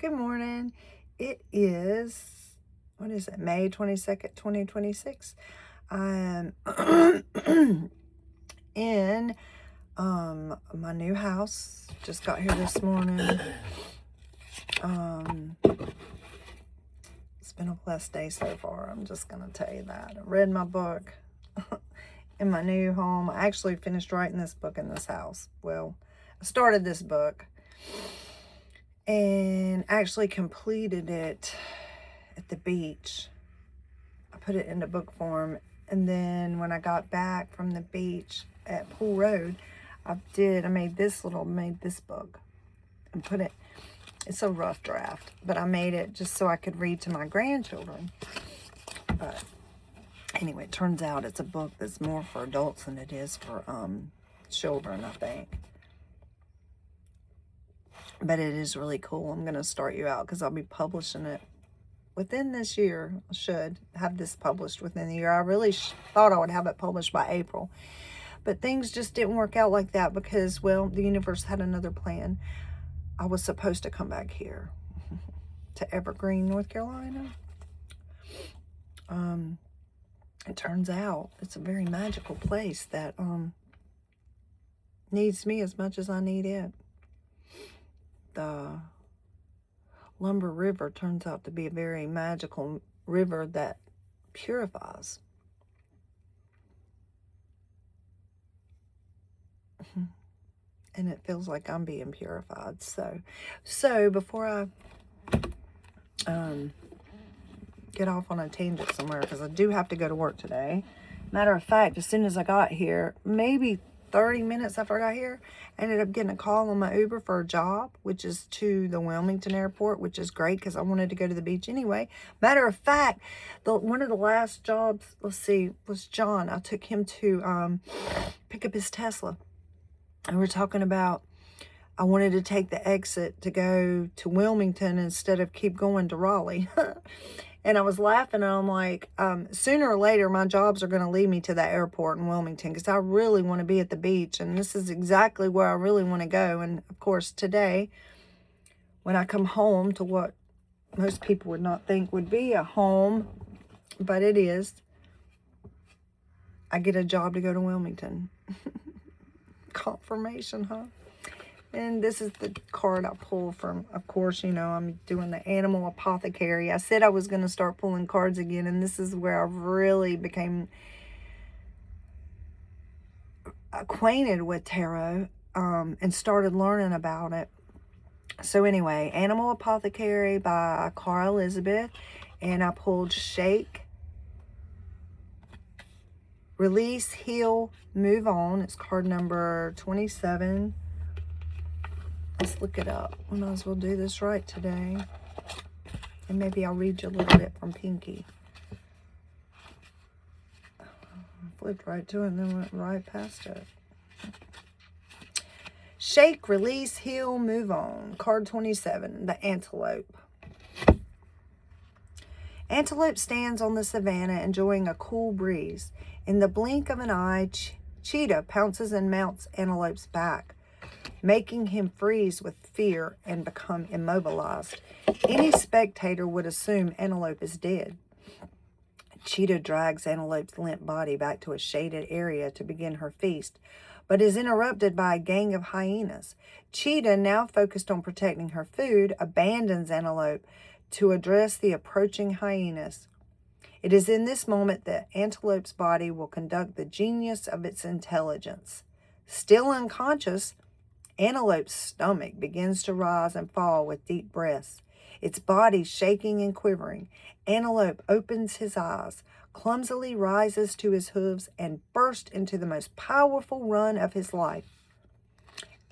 Good morning. It is, what is it, May 22nd, 2026. I am in my new house. Just got here this morning. It's been a blessed day so far. I'm just going to tell you that. I read my book in my new home. I actually finished writing this book in this house. Well, I started this book and actually completed it at the beach. I put it into book form, and then when I got back from the beach at Pool Road, I made this book and put it, it's a rough draft, but I made it just so I could read to my grandchildren. But anyway, it turns out it's a book that's more for adults than it is for children, I think. But it is really cool. I'm going to start you out because I'll be publishing it within this year. I should have this published within the year. I really thought I would have it published by April. But things just didn't work out like that because, well, the universe had another plan. I was supposed to come back here to Evergreen, North Carolina. It turns out it's a very magical place that needs me as much as I need it. The Lumber River turns out to be a very magical river that purifies. And it feels like I'm being purified. So before I get off on a tangent somewhere, because I do have to go to work today. Matter of fact, as soon as I got here, maybe 30 minutes after I got here, I ended up getting a call on my Uber for a job, which is to the Wilmington airport, which is great because I wanted to go to the beach anyway. Matter of fact, one of the last jobs, was John. I took him to pick up his Tesla. And we're talking about, I wanted to take the exit to go to Wilmington instead of keep going to Raleigh. And I was laughing, and I'm like, sooner or later, my jobs are going to lead me to that airport in Wilmington because I really want to be at the beach, and this is exactly where I really want to go. And, of course, today, when I come home to what most people would not think would be a home, but it is, I get a job to go to Wilmington. Confirmation, huh? And this is the card I pulled from, of course, I'm doing the animal apothecary. I said I was going to start pulling cards again, and this is where I really became acquainted with tarot and started learning about it. So anyway, Animal Apothecary by Cara Elizabeth, and I pulled Shake, Release, Heal, Move On. It's card number 27. Let's look it up. We might as well do this right today. And maybe I'll read you a little bit from Pinky. I flipped right to it and then went right past it. Shake, Release, Heal, Move On. Card 27, the Antelope. Antelope stands on the savannah enjoying a cool breeze. In the blink of an eye, Cheetah pounces and mounts Antelope's back, making him freeze with fear and become immobilized. Any spectator would assume Antelope is dead. Cheetah drags Antelope's limp body back to a shaded area to begin her feast, but is interrupted by a gang of hyenas. Cheetah, now focused on protecting her food, abandons Antelope to address the approaching hyenas. It is in this moment that Antelope's body will conduct the genius of its intelligence. Still unconscious, Antelope's stomach begins to rise and fall with deep breaths, its body shaking and quivering. Antelope opens his eyes, clumsily rises to his hooves, and bursts into the most powerful run of his life.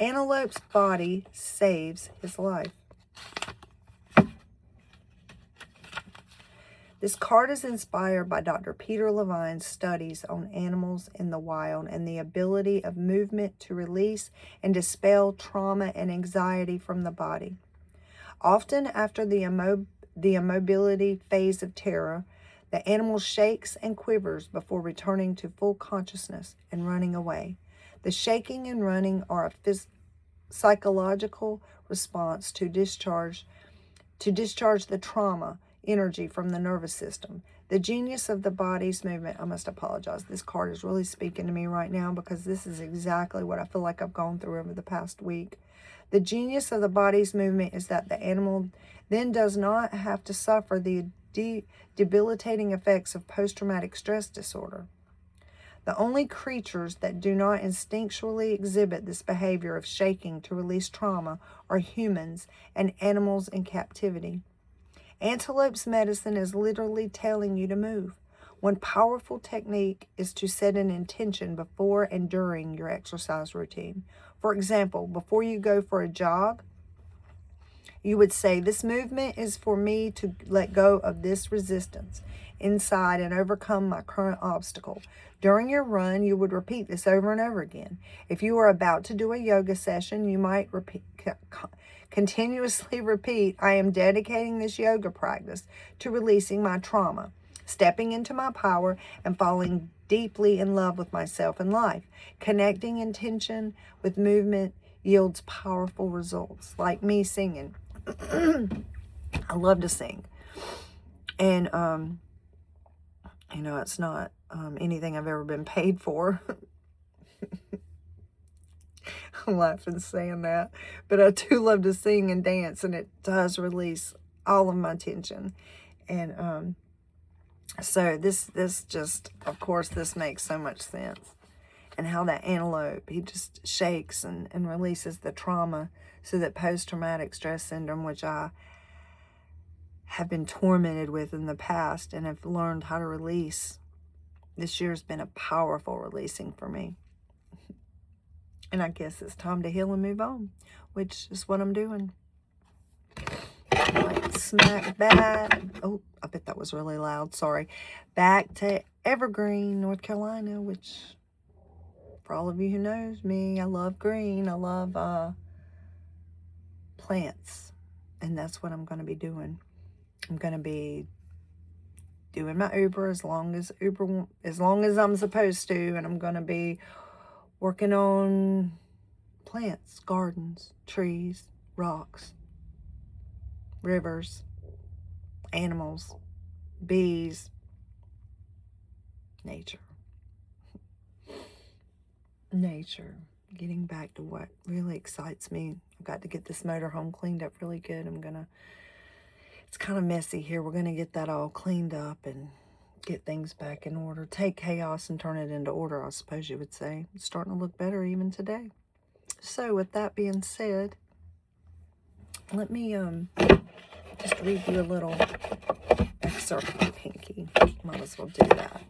Antelope's body saves his life. This card is inspired by Dr. Peter Levine's studies on animals in the wild and the ability of movement to release and dispel trauma and anxiety from the body. Often after the immobility phase of terror, the animal shakes and quivers before returning to full consciousness and running away. The shaking and running are a psychological response to discharge to discharge the trauma energy from the nervous system. The genius of the body's movement. I must apologize. This card is really speaking to me right now because this is exactly what I feel like I've gone through over the past week. The genius of the body's movement is that the animal then does not have to suffer the debilitating effects of post-traumatic stress disorder. The only creatures that do not instinctually exhibit this behavior of shaking to release trauma are humans and animals in captivity. Antelope's medicine is literally telling you to move. One powerful technique is to set an intention before and during your exercise routine. For example, before you go for a jog, you would say, this movement is for me to let go of this resistance inside and overcome my current obstacle. During your run, you would repeat this over and over again. If you are about to do a yoga session, you might continuously repeat, I am dedicating this yoga practice to releasing my trauma, stepping into my power, and falling deeply in love with myself and life. Connecting intention with movement yields powerful results, like me singing. I love to sing. And, it's not anything I've ever been paid for. I'm laughing saying that. But I do love to sing and dance, and it does release all of my tension. And so this just, of course, this makes so much sense. And how that antelope, he just shakes and releases the trauma so that post-traumatic stress syndrome, which I have been tormented with in the past and have learned how to release, this year's been a powerful releasing for me. And I guess it's time to heal and move on, which is what I'm doing. Like smack back. Oh, I bet that was really loud. Sorry. Back to Evergreen, North Carolina, which, for all of you who knows me, I love green. I love plants. And that's what I'm going to be doing. I'm going to be doing my Uber as long as I'm supposed to. And I'm going to be working on plants, gardens, trees, rocks, rivers, animals, bees, nature. Nature. Getting back to what really excites me. I've got to get this motorhome cleaned up really good. It's kind of messy here. We're going to get that all cleaned up and get things back in order. Take chaos and turn it into order, I suppose you would say. It's starting to look better even today. So with that being said, let me just read you a little excerpt from Pinky. Might as well do that.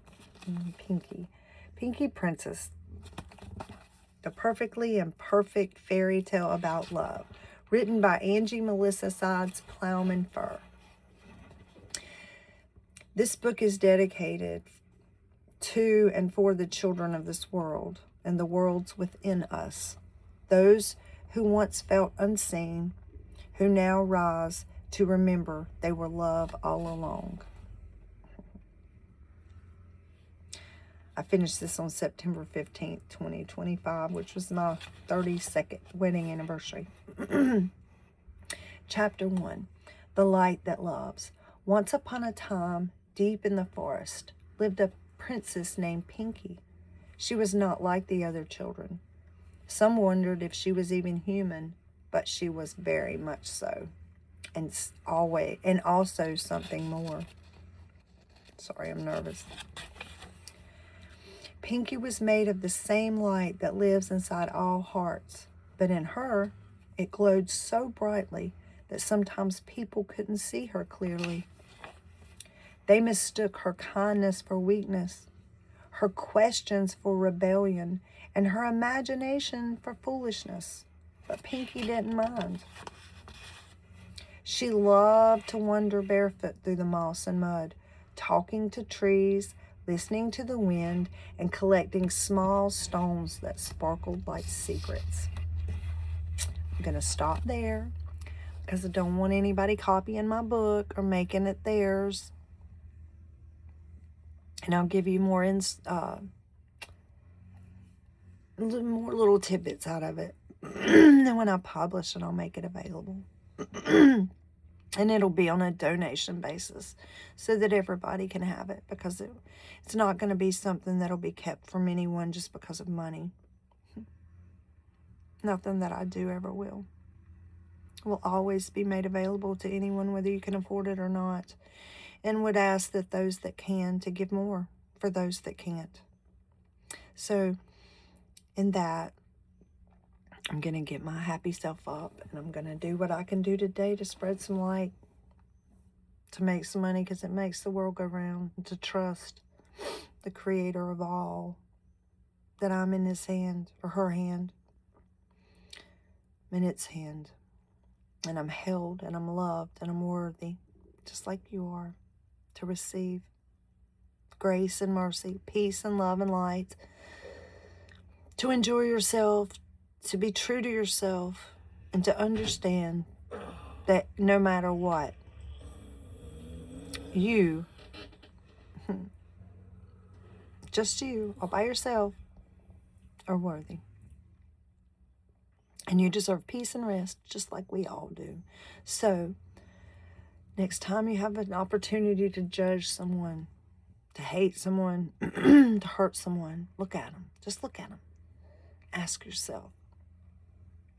Pinky Princess. The perfectly imperfect fairy tale about love. Written by Angie Melissa Sides Plowman Fur. This book is dedicated to and for the children of this world and the worlds within us. Those who once felt unseen, who now rise to remember they were loved all along. I finished this on September 15th, 2025, which was my 32nd wedding anniversary. Chapter 1, The Light That Loves. Once upon a time, deep in the forest, lived a princess named Pinky. She was not like the other children. Some wondered if she was even human, but she was very much so. And also something more. Sorry, I'm nervous. Pinky was made of the same light that lives inside all hearts, but in her, it glowed so brightly that sometimes people couldn't see her clearly. They mistook her kindness for weakness, her questions for rebellion, and her imagination for foolishness. But Pinky didn't mind. She loved to wander barefoot through the moss and mud, talking to trees, listening to the wind, and collecting small stones that sparkled like secrets. I'm going to stop there because I don't want anybody copying my book or making it theirs. And I'll give you more little tidbits out of it. Then when I publish it, I'll make it available. And it'll be on a donation basis so that everybody can have it, because it's not going to be something that'll be kept from anyone just because of money. Nothing that I do ever will. Will always be made available to anyone, whether you can afford it or not. And would ask that those that can to give more for those that can't. So in that, I'm going to get my happy self up, and I'm going to do what I can do today to spread some light, to make some money, because it makes the world go round, and to trust the creator of all, that I'm in his hand, or her hand, in its hand, and I'm held, and I'm loved, and I'm worthy, just like you are, to receive grace and mercy, peace and love and light, to enjoy yourself, to be true to yourself, and to understand that no matter what, you, just you, all by yourself, are worthy. And you deserve peace and rest, just like we all do. So, next time you have an opportunity to judge someone, to hate someone, to hurt someone, look at them. Just look at them. Ask yourself,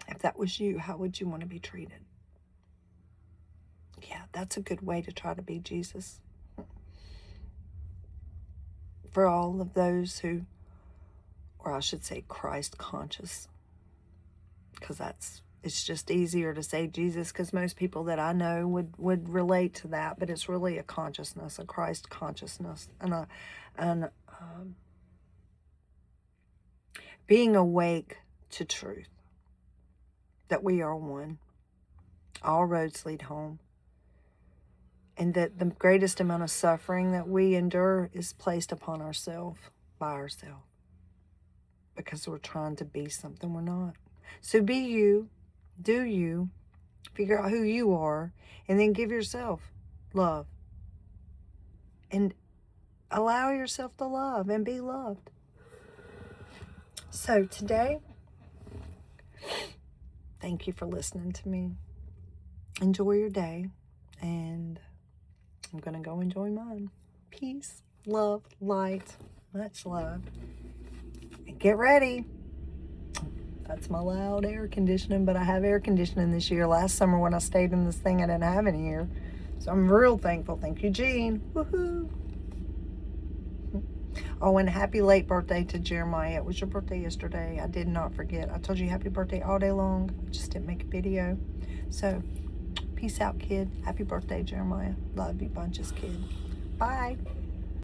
if that was you, how would you want to be treated? Yeah, that's a good way to try to be Jesus. For all of those who, or I should say Christ conscious, because it's just easier to say Jesus, because most people that I know would relate to that, but it's really a consciousness, a Christ consciousness, and being awake to truth, that we are one, all roads lead home, and that the greatest amount of suffering that we endure is placed upon ourselves, by ourselves, because we're trying to be something we're not. So be you, do you, figure out who you are, and then give yourself love. And allow yourself to love and be loved. So today, thank you for listening to me. Enjoy your day, and I'm going to go enjoy mine. Peace, love, light, much love. And get ready. That's my loud air conditioning, but I have air conditioning this year. Last summer when I stayed in this thing, I didn't have any air. So I'm real thankful. Thank you, Jean. Woohoo. Oh, and happy late birthday to Jeremiah. It was your birthday yesterday. I did not forget. I told you happy birthday all day long. I just didn't make a video. So, peace out, kid. Happy birthday, Jeremiah. Love you bunches, kid. Bye.